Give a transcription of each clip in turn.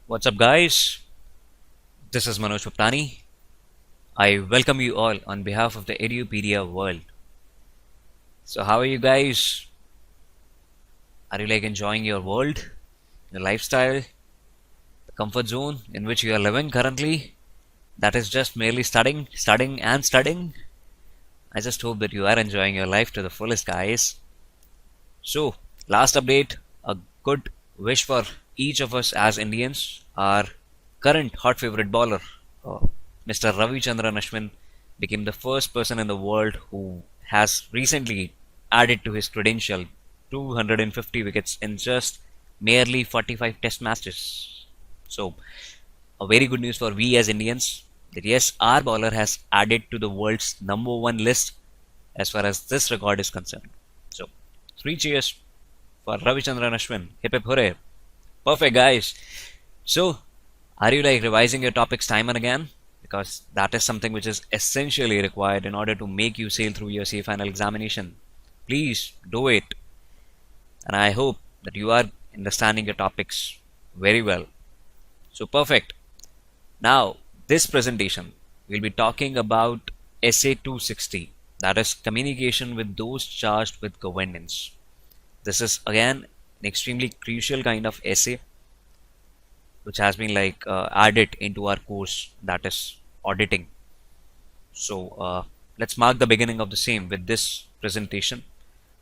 What's up, guys? This is Manoj Paptani. I welcome you all on behalf of the Edupedia world. So, how are you guys? Are you enjoying your world, your lifestyle, the comfort zone in which you are living currently? That is just merely studying, studying, and studying. I just hope that you are enjoying your life to the fullest, guys. So, last update, a good wish for each of us as Indians. Our current hot favorite bowler, Mr. Ravi Chandran Ashwin, became the first person in the world who has recently added to his credential 250 wickets in just merely 45 test matches. So, a very good news for we as Indians that yes, our bowler has added to the world's number one list as far as this record is concerned. So, three cheers for Ravichandran Ashwin. Hip hip hooray. Perfect, guys. So, are you revising your topics time and again? Because that is something which is essentially required in order to make you sail through your CA final examination. Please do it. And I hope that you are understanding your topics very well. So, perfect. Now, this presentation we'll be talking about SA 260, that is communication with those charged with governance. This is again an extremely crucial kind of essay which has been added into our course, that is auditing. So let's mark the beginning of the same with this presentation.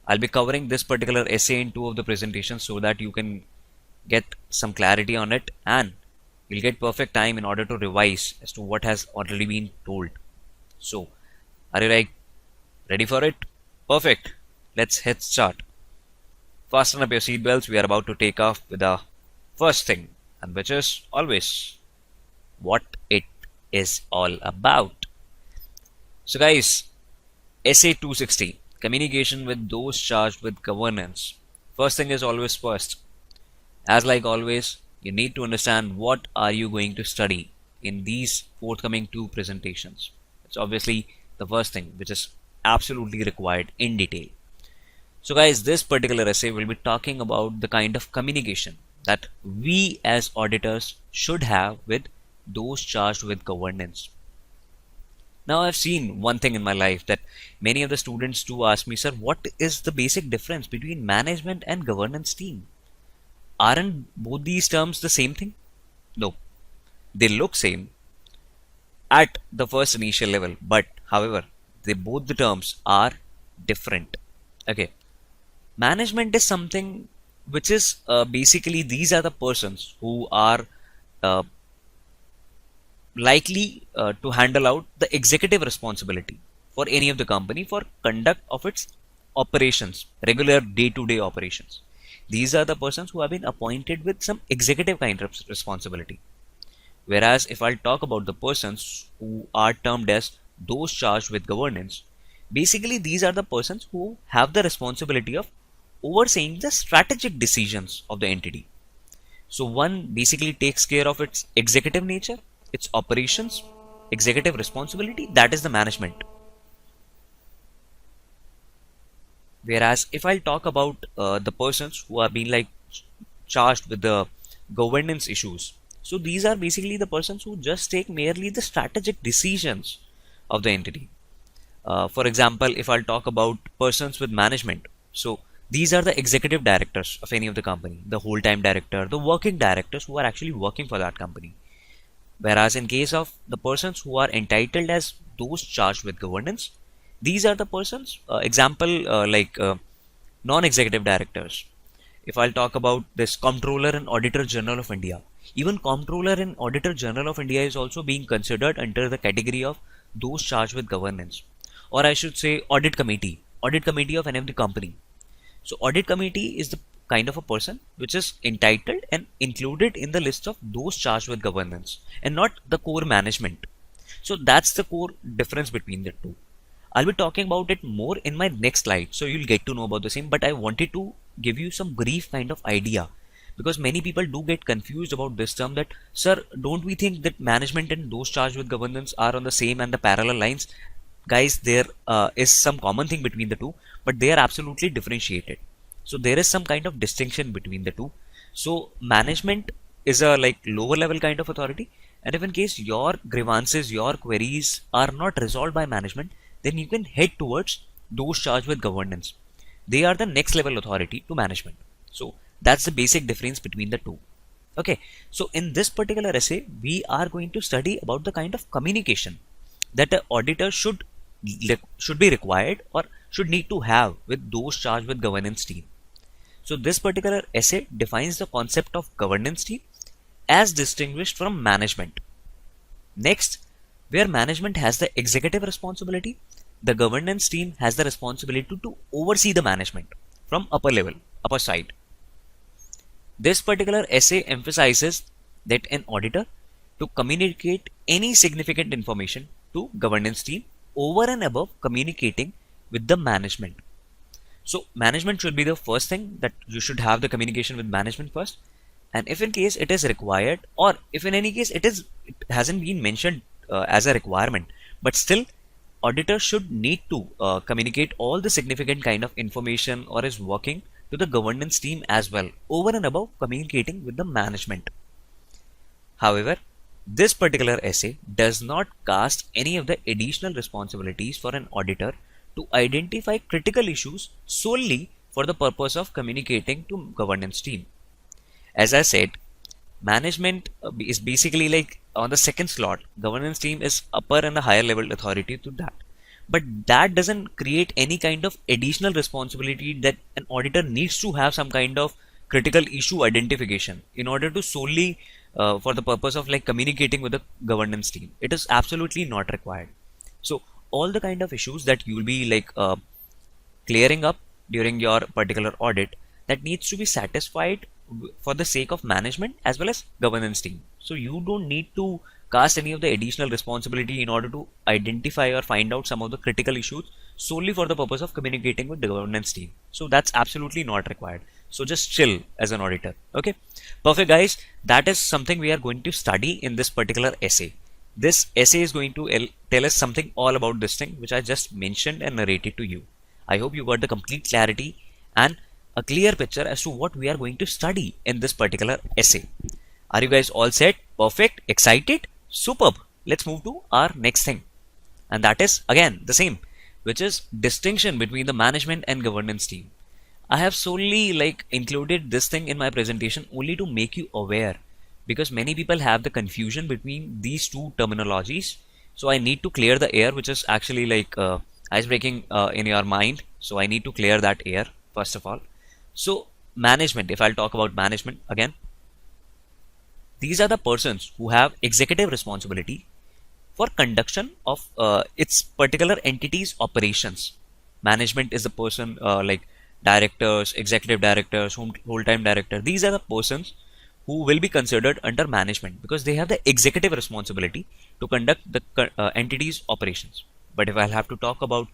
I'll be covering this particular essay in two of the presentations so that you can get some clarity on it and you'll get perfect time in order to revise as to what has already been told. So are you ready for it? Perfect. Let's hit start. Fasten up your seatbelts. We are about to take off with the first thing, and which is always what it is all about. So, guys, SA 260, communication with those charged with governance. First thing is always first. As like always, you need to understand what are you going to study in these forthcoming two presentations. It's obviously the first thing which is absolutely required in detail. So guys, this particular essay will be talking about the kind of communication that we as auditors should have with those charged with governance. Now I've seen one thing in my life that many of the students do ask me, sir, what is the basic difference between management and governance team? Aren't both these terms the same thing? No, they look same at the first initial level, but however, both the terms are different. Okay. Management is something which is basically these are the persons who are uh, likely to handle out the executive responsibility for any of the company for conduct of its operations, regular day-to-day operations. These are the persons who have been appointed with some executive kind of responsibility. Whereas if I'll talk about the persons who are termed as those charged with governance, basically these are the persons who have the responsibility of overseeing the strategic decisions of the entity. So one basically takes care of its executive nature, its operations, executive responsibility, that is the management. Whereas if I'll talk about the persons who are being charged with the governance issues, so these are basically the persons who just take merely the strategic decisions of the entity. For example, if I'll talk about persons with management, so these are the executive directors of any of the company, the whole-time director, the working directors who are actually working for that company. Whereas in case of the persons who are entitled as those charged with governance, these are the persons, non-executive directors. If I'll talk about this Comptroller and Auditor General of India, even Comptroller and Auditor General of India is also being considered under the category of those charged with governance. Or I should say audit committee of any of the company. So audit committee is the kind of a person which is entitled and included in the list of those charged with governance and not the core management. So that's the core difference between the two. I'll be talking about it more in my next slide, so you'll get to know about the same, but I wanted to give you some brief kind of idea because many people do get confused about this term that, sir, don't we think that management and those charged with governance are on the same and the parallel lines? Guys, there is some common thing between the two, but they are absolutely differentiated. So there is some kind of distinction between the two. So management is a like lower level kind of authority, and if in case your grievances, your queries are not resolved by management, then you can head towards those charged with governance. They are the next level authority to management. So that's the basic difference between the two. Okay, so in this particular essay, we are going to study about the kind of communication that an auditor should be required or should need to have with those charged with governance team. So this particular essay defines the concept of governance team as distinguished from management. Next, where management has the executive responsibility, the governance team has the responsibility to oversee the management from upper level, upper side. This particular essay emphasizes that an auditor to communicate any significant information to governance team over and above communicating with the management. So management should be the first thing, that you should have the communication with management first. And if in case it is required, or if in any case it hasn't been mentioned as a requirement, but still auditor should need to communicate all the significant kind of information or is working to the governance team as well, over and above communicating with the management. However, this particular essay does not cast any of the additional responsibilities for an auditor to identify critical issues solely for the purpose of communicating to governance team. As I said, management is basically like on the second slot, governance team is upper and a higher level authority to that. But that doesn't create any kind of additional responsibility that an auditor needs to have some kind of critical issue identification in order to solely for the purpose of like communicating with the governance team. It is absolutely not required. So all the kind of issues that you will be like clearing up during your particular audit, that needs to be satisfied for the sake of management as well as governance team. So you don't need to cast any of the additional responsibility in order to identify or find out some of the critical issues solely for the purpose of communicating with the governance team. So that's absolutely not required. So just chill as an auditor. Okay, perfect guys. That is something we are going to study in this particular essay. This essay is going to tell us something all about this thing which I just mentioned and narrated to you. I hope you got the complete clarity and a clear picture as to what we are going to study in this particular essay. Are you guys all set? Perfect? Excited? Superb. Let's move to our next thing. And that is again the same, which is distinction between the management and governance team. I have solely like included this thing in my presentation only to make you aware, because many people have the confusion between these two terminologies. So I need to clear the air, which is actually like ice breaking in your mind. So I need to clear that air first of all. So management, if I'll talk about management again, these are the persons who have executive responsibility for conduction of its particular entity's operations. Management is the person like directors, executive directors, whole-time director. These are the persons who will be considered under management because they have the executive responsibility to conduct the entity's operations. But if I'll have to talk about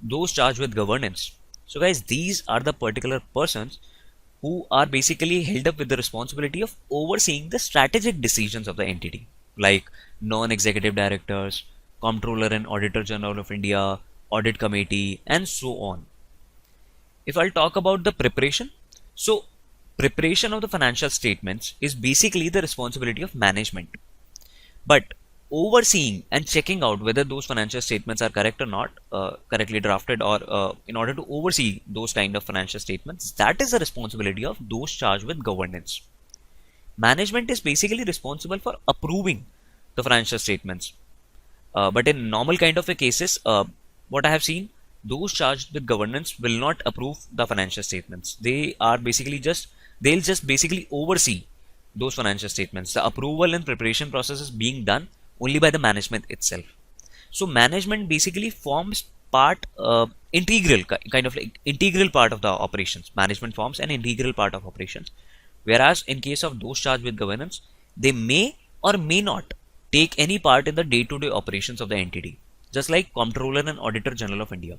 those charged with governance, so guys, these are the particular persons who are basically held up with the responsibility of overseeing the strategic decisions of the entity, like non-executive directors, Comptroller and Auditor General of India, Audit Committee, and so on. If I'll talk about the preparation, so preparation of the financial statements is basically the responsibility of management. But overseeing and checking out whether those financial statements are correct or not, correctly drafted, or in order to oversee those kind of financial statements, that is the responsibility of those charged with governance. Management is basically responsible for approving the financial statements. But in normal kind of a cases, what I have seen, those charged with governance will not approve the financial statements. They are basically they'll just basically oversee those financial statements. The approval and preparation process is being done only by the management itself. So management basically forms part, integral kind of like integral part of the operations. Management forms an integral part of operations, whereas in case of those charged with governance, they may or may not take any part in the day-to-day operations of the entity, just like Comptroller and Auditor General of India.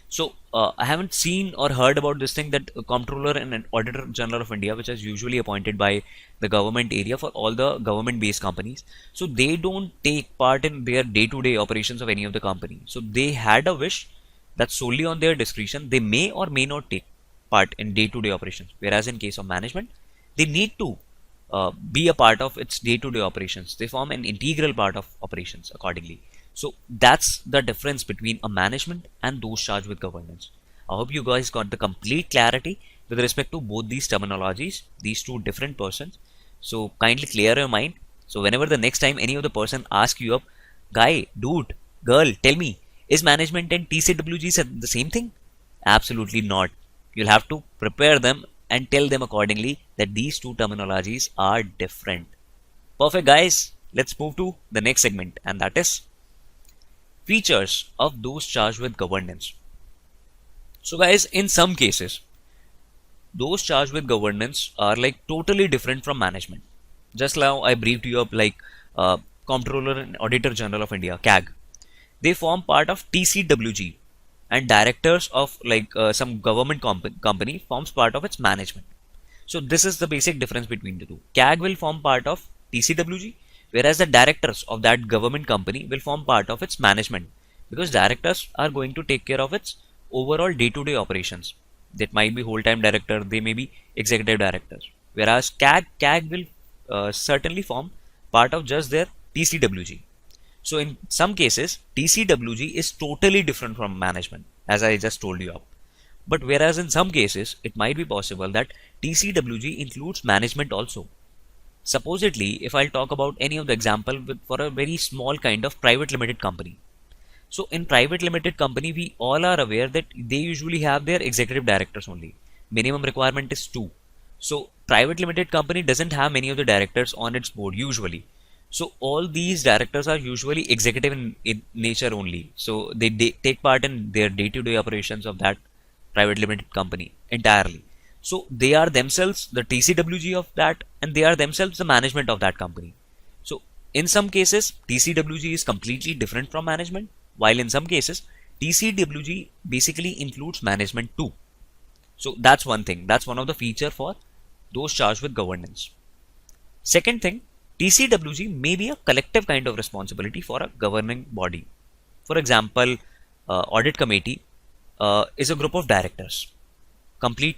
So I haven't seen or heard about this thing, that Comptroller and Auditor General of India, which is usually appointed by the government area for all the government-based companies. So they don't take part in their day-to-day operations of any of the company. So they had a wish that solely on their discretion, they may or may not take part in day-to-day operations. Whereas in case of management, they need to be a part of its day-to-day operations. They form an integral part of operations accordingly. So that's the difference between a management and those charged with governance. I hope you guys got the complete clarity with respect to both these terminologies, these two different persons. So kindly clear your mind. So whenever the next time any of the person asks you up, guy, dude, girl, tell me, is management and TCWG the same thing? Absolutely not. You'll have to prepare them and tell them accordingly that these two terminologies are different. Perfect, guys. Let's move to the next segment, and that is features of those charged with governance. So, guys, in some cases, those charged with governance are like totally different from management. Just now, I briefed you up like Comptroller and Auditor General of India, CAG. They form part of TCWG, and directors of like some government company forms part of its management. So this is the basic difference between the two. CAG will form part of TCWG, whereas the directors of that government company will form part of its management, because directors are going to take care of its overall day-to-day operations. That might be whole-time director, they may be executive directors, whereas CAG will certainly form part of just their TCWG. So in some cases, TCWG is totally different from management, as I just told you up. But whereas in some cases, it might be possible that TCWG includes management also. Supposedly, if I'll talk about any of the example for a very small kind of private limited company. So in private limited company, we all are aware that they usually have their executive directors only. Minimum requirement is 2. So private limited company doesn't have many of the directors on its board usually. So all these directors are usually executive in nature only. So they take part in their day-to-day operations of that private limited company entirely. So they are themselves the TCWG of that, and they are themselves the management of that company. So in some cases, TCWG is completely different from management, while in some cases, TCWG basically includes management too. So that's one thing. That's one of the feature for those charged with governance. Second thing, TCWG may be a collective kind of responsibility for a governing body. For example, audit committee is a group of directors. Complete,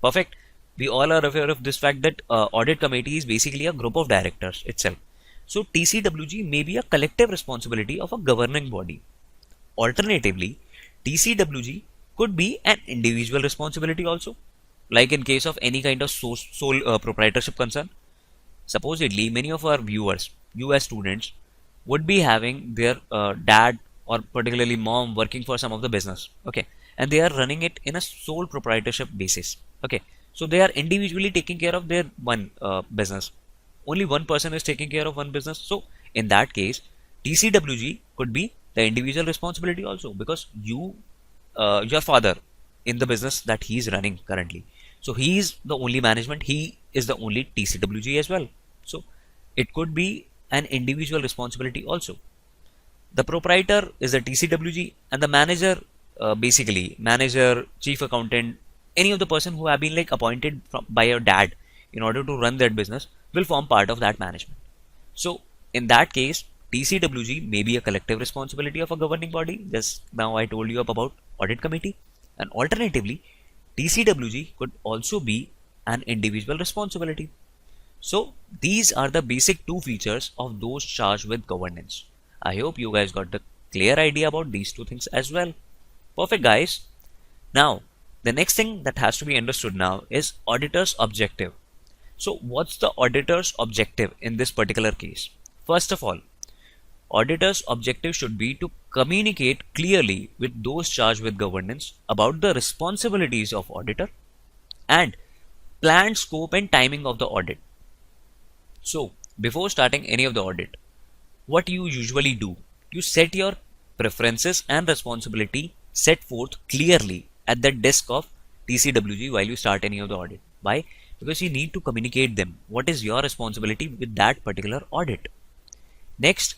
perfect. We all are aware of this fact that audit committee is basically a group of directors itself. So TCWG may be a collective responsibility of a governing body. Alternatively, TCWG could be an individual responsibility also, like in case of any kind of sole proprietorship concern. Supposedly, many of our viewers, you as students, would be having their dad or particularly mom working for some of the business, okay, and they are running it in a sole proprietorship basis, okay. So they are individually taking care of their one business. Only one person is taking care of one business. So in that case, TCWG could be the individual responsibility also, because your father in the business that he is running currently. So he is the only management, he is the only TCWG as well. So it could be an individual responsibility also. The proprietor is the TCWG, and the manager, basically manager, chief accountant, any of the person who have been like appointed by your dad in order to run that business will form part of that management. So in that case, TCWG may be a collective responsibility of a governing body. Just now I told you about audit committee, and alternatively, TCWG could also be an individual responsibility. So these are the basic two features of those charged with governance. I hope you guys got the clear idea about these two things as well. Perfect, guys. Now, the next thing that has to be understood now is auditor's objective. So what's the auditor's objective in this particular case? First of all, auditor's objective should be to communicate clearly with those charged with governance about the responsibilities of auditor and planned scope and timing of the audit. So before starting any of the audit, what you usually do, you set your preferences and responsibility set forth clearly at the desk of TCWG while you start any of the audit. Why? Because you need to communicate them. What is your responsibility with that particular audit? Next,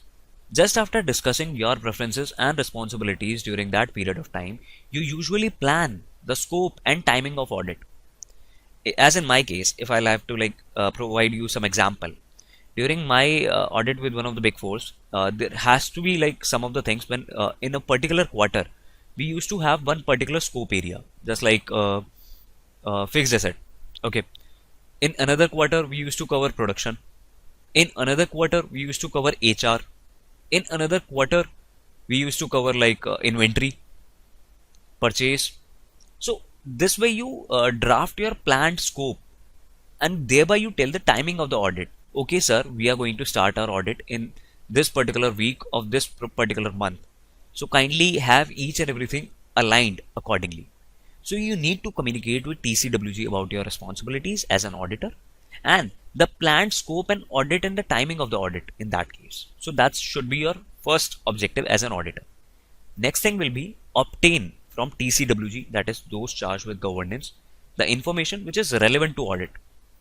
just after discussing your preferences and responsibilities during that period of time, you usually plan the scope and timing of audit. As in my case, if I'll have to provide you some example, during my audit with one of the big fours, there has to be like some of the things when in a particular quarter, we used to have one particular scope area, just like fixed asset. Okay. In another quarter, we used to cover production. In another quarter, we used to cover HR. In another quarter, we used to cover like inventory, purchase. So this way you draft your planned scope, and thereby you tell the timing of the audit. Okay, sir, we are going to start our audit in this particular week of this particular month. So kindly have each and everything aligned accordingly. So you need to communicate with TCWG about your responsibilities as an auditor and the planned scope and audit and the timing of the audit in that case. So that should be your first objective as an auditor. Next thing will be obtain from TCWG, that is those charged with governance, the information which is relevant to audit.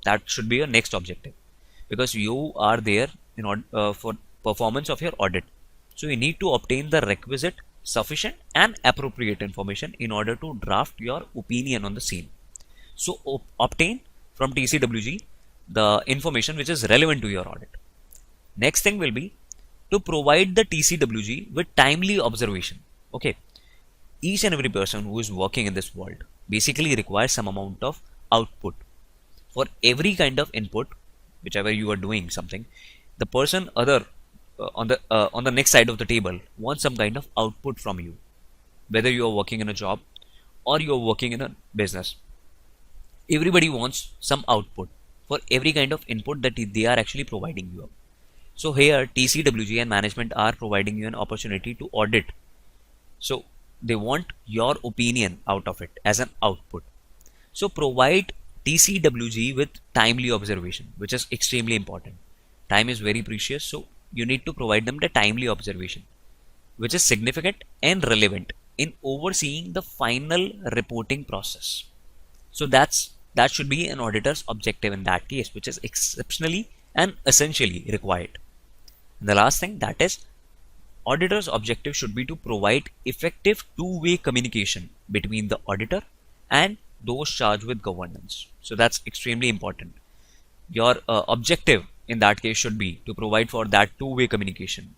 That should be your next objective, because you are there in order for performance of your audit. So you need to obtain the requisite, sufficient and appropriate information in order to draft your opinion on the same. So obtain from TCWG the information which is relevant to your audit. Next thing will be to provide the TCWG with timely observation. Okay, each and every person who is working in this world basically requires some amount of output. For every kind of input, whichever you are doing something, the person other on the next side of the table wants some kind of output from you. Whether you are working in a job or you are working in a business, everybody wants some output for every kind of input that they are actually providing you. So here TCWG and management are providing you an opportunity to audit. So they want your opinion out of it as an output. So provide TCWG with timely observation, which is extremely important. Time is very precious, so you need to provide them the timely observation, which is significant and relevant in overseeing the final reporting process. So that should be an auditor's objective in that case, which is exceptionally and essentially required. And the last thing, that is auditor's objective should be to provide effective two-way communication between the auditor and those charged with governance. So that's extremely important. Your objective in that case should be to provide for that two-way communication,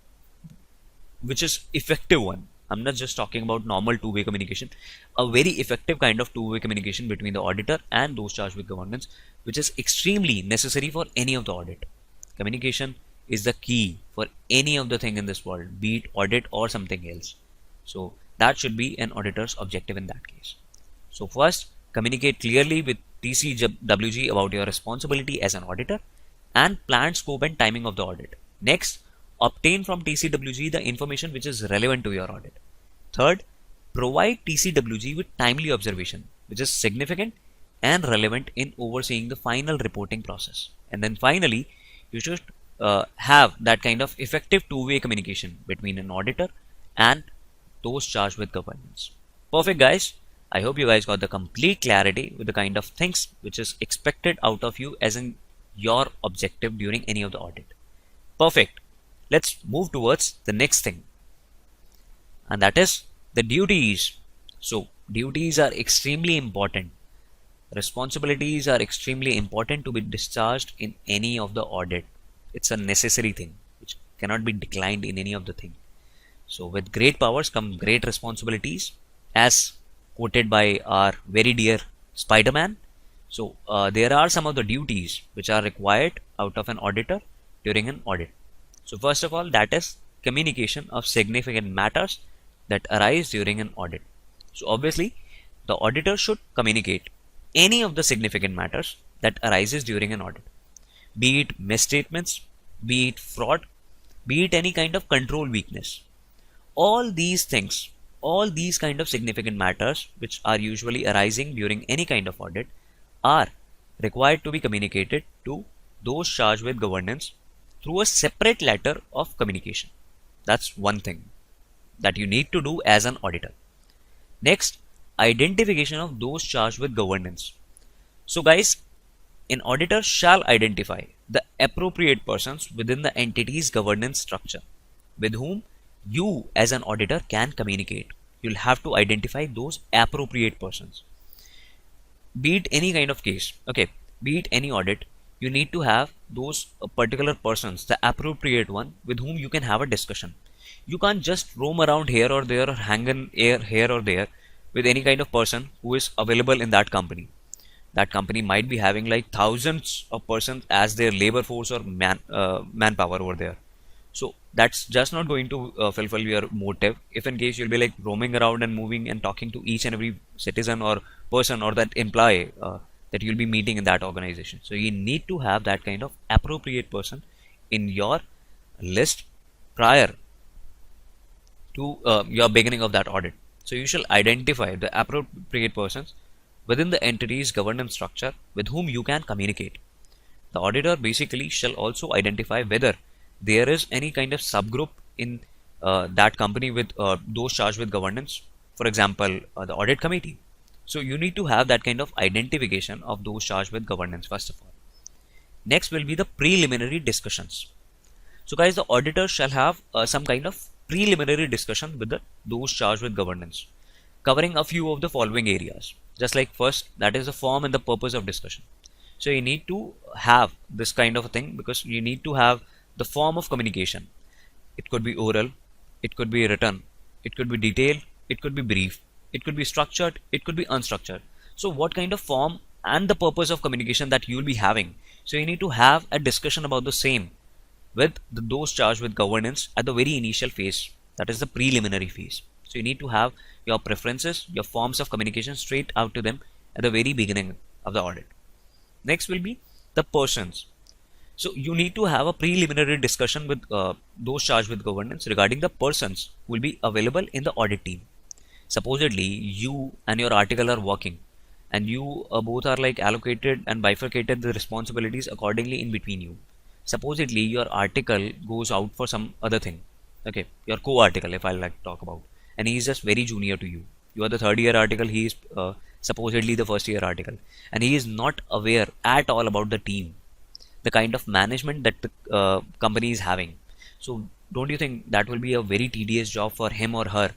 which is effective one. I'm not just talking about normal two-way communication, a very effective kind of two-way communication between the auditor and those charged with governance, which is extremely necessary for any of the audit. Communication is the key for any of the thing in this world, be it audit or something else. So that should be an auditor's objective in that case. So first, communicate clearly with TCWG about your responsibility as an auditor and planned scope and timing of the audit. Next, obtain from TCWG the information which is relevant to your audit. Third, provide TCWG with timely observation, which is significant and relevant in overseeing the final reporting process. And then finally, you should have that kind of effective two-way communication between an auditor and those charged with governance. Perfect, guys. I hope you guys got the complete clarity with the kind of things which is expected out of you as in your objective during any of the audit. Perfect. Let's move towards the next thing, and that is the duties. So duties are extremely important. Responsibilities are extremely important to be discharged in any of the audit. It's a necessary thing which cannot be declined in any of the thing. So with great powers come great responsibilities, as quoted by our very dear Spider-Man. So there are some of the duties which are required out of an auditor during an audit. So first of all, that is communication of significant matters that arise during an audit. So obviously the auditor should communicate any of the significant matters that arises during an audit, be it misstatements, be it fraud, be it any kind of control weakness. All these things, all these kind of significant matters which are usually arising during any kind of audit are required to be communicated to those charged with governance through a separate letter of communication. That's one thing that you need to do as an auditor. Next, identification of those charged with governance. So guys, an auditor shall identify the appropriate persons within the entity's governance structure with whom you as an auditor can communicate. You'll have to identify those appropriate persons. Be it any kind of case, okay, be it any audit, you need to have those particular persons, the appropriate one with whom you can have a discussion. You can't just roam around here or there or hang in air here or there with any kind of person who is available in that company. that company might be having like thousands of persons as their labor force or manpower over there. So that's just not going to fulfill your motive. If in case you'll be like roaming around and moving and talking to each and every citizen or person or that employee that you'll be meeting in that organization. So you need to have that kind of appropriate person in your list prior to your beginning of that audit. So you shall identify the appropriate persons within the entity's governance structure with whom you can communicate. The auditor basically shall also identify whether there is any kind of subgroup in that company with those charged with governance. For example, the audit committee. So you need to have that kind of identification of those charged with governance first of all. Next will be the preliminary discussions. So guys, the auditor shall have some kind of preliminary discussion with those charged with governance, covering a few of the following areas. Just like first, that is the form and the purpose of discussion. So you need to have this kind of a thing because you need to have the form of communication. It could be oral, it could be written, it could be detailed, it could be brief, it could be structured, it could be unstructured. So what kind of form and the purpose of communication that you'll be having. So you need to have a discussion about the same with those charged with governance at the very initial phase, that is the preliminary phase. So you need to have your preferences, your forms of communication straight out to them at the very beginning of the audit. Next will be the persons. So you need to have a preliminary discussion with those charged with governance regarding the persons who will be available in the audit team. Supposedly you and your article are working and you both are like allocated and bifurcated the responsibilities accordingly in between you. Supposedly your article goes out for some other thing, okay, your co-article if I like to talk about, and he is just very junior to you. You are the third year article, he is supposedly the first year article, and he is not aware at all about the team, the kind of management that the company is having. So don't you think that will be a very tedious job for him or her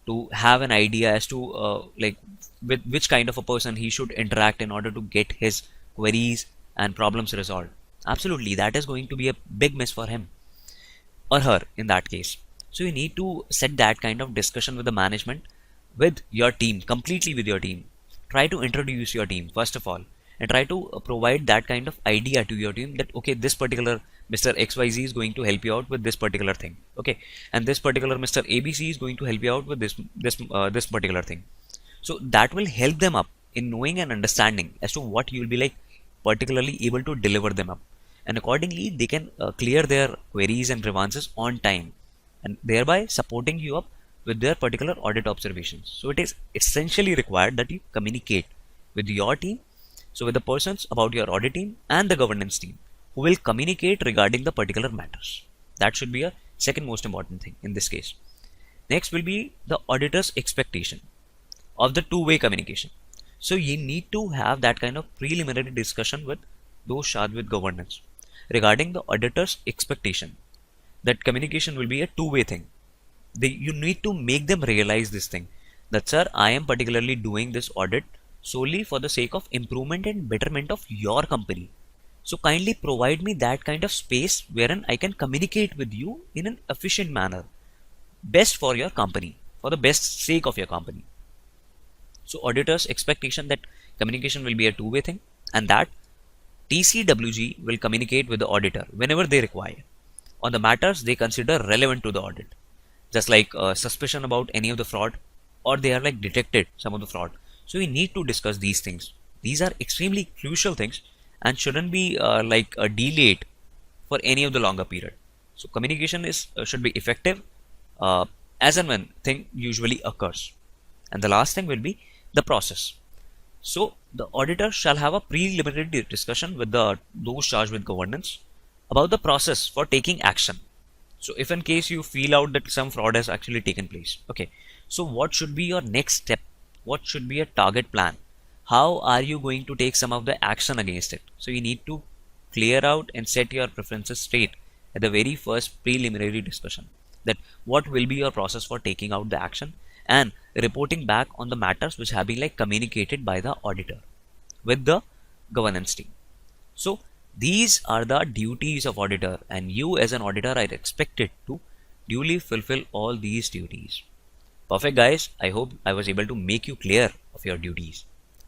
to have an idea as to like with which kind of a person he should interact in order to get his queries and problems resolved? Absolutely, that is going to be a big mess for him or her in that case. So you need to set that kind of discussion with the management, with your team, completely with your team. Try to introduce your team first of all and try to provide that kind of idea to your team that okay, this particular Mr. XYZ is going to help you out with this particular thing, okay, and this particular Mr. ABC is going to help you out with this particular thing. So that will help them up in knowing and understanding as to what you will be like particularly able to deliver them up, and accordingly they can clear their queries and grievances on time and thereby supporting you up with their particular audit observations. So it is essentially required that you communicate with your team, so with the persons about your audit team and the governance team who will communicate regarding the particular matters. That should be a second most important thing in this case. Next will be the auditor's expectation of the two-way communication. So you need to have that kind of preliminary discussion with those charged with governance regarding the auditor's expectation that communication will be a two-way thing. You need to make them realize this thing that sir, I am particularly doing this audit solely for the sake of improvement and betterment of your company. So kindly provide me that kind of space wherein I can communicate with you in an efficient manner, best for your company, for the best sake of your company. So auditors' expectation that communication will be a two-way thing and that TCWG will communicate with the auditor whenever they require on the matters they consider relevant to the audit. Just like suspicion about any of the fraud, or they are like detected some of the fraud. So we need to discuss these things. These are extremely crucial things and shouldn't be delayed for any of the longer period. So communication is should be effective as and when thing usually occurs. And the last thing will be the process. So the auditor shall have a preliminary discussion with those charged with governance about the process for taking action. So if in case you feel out that some fraud has actually taken place, okay, so what should be your next step? What should be a target plan? How are you going to take some of the action against it? So you need to clear out and set your preferences straight at the very first preliminary discussion, that what will be your process for taking out the action and reporting back on the matters which have been like communicated by the auditor with the governance team. So these are the duties of auditor, and you as an auditor are expected to duly fulfill all these duties. Perfect guys, I hope I was able to make you clear of your duties.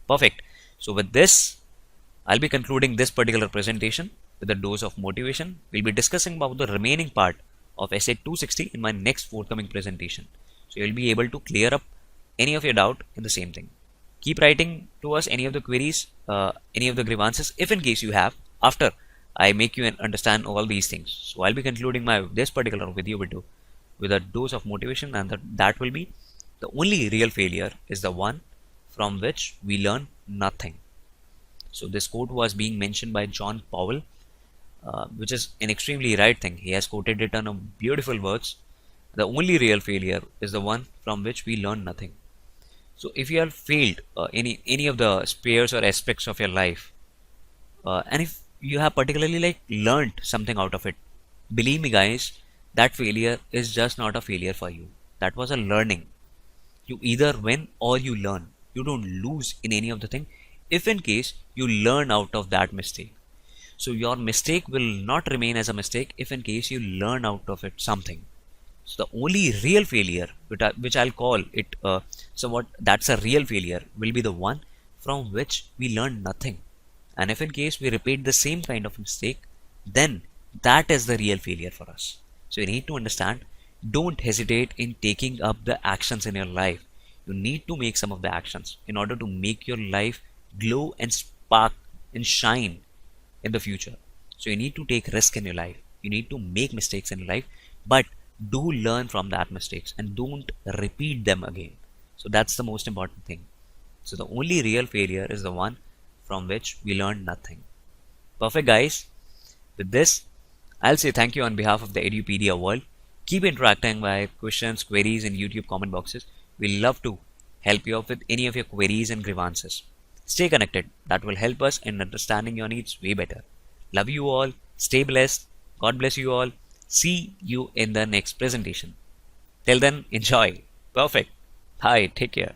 Perfect. So with this, I'll be concluding this particular presentation with a dose of motivation. We'll be discussing about the remaining part of Essay 260 in my next forthcoming presentation. So you'll be able to clear up any of your doubt in the same thing. Keep writing to us any of the queries, any of the grievances, if in case you have, after I make you understand all these things. So I'll be concluding this particular video with a dose of motivation, and that will be the only real failure is the one from which we learn nothing. So this quote was being mentioned by John Powell, which is an extremely right thing. He has quoted it on a beautiful words. The only real failure is the one from which we learn nothing. So if you have failed any of the spheres or aspects of your life, and if you have particularly like learned something out of it, believe me guys, that failure is just not a failure for you. That was a learning. You either win or you learn. You don't lose in any of the thing if in case you learn out of that mistake. So your mistake will not remain as a mistake if in case you learn out of it something. So the only real failure, which I'll call it somewhat that's a real failure, will be the one from which we learn nothing. And if in case we repeat the same kind of mistake, then that is the real failure for us. So you need to understand, don't hesitate in taking up the actions in your life. You need to make some of the actions in order to make your life glow and spark and shine in the future. So you need to take risk in your life. You need to make mistakes in your life, but do learn from that mistakes and don't repeat them again. So that's the most important thing. So the only real failure is the one from which we learn nothing. Perfect guys. With this, I'll say thank you on behalf of the Edupedia world. Keep interacting by questions, queries in YouTube comment boxes. We'll love to help you out with any of your queries and grievances. Stay connected. That will help us in understanding your needs way better. Love you all. Stay blessed. God bless you all. See you in the next presentation. Till then, enjoy. Perfect. Bye. Take care.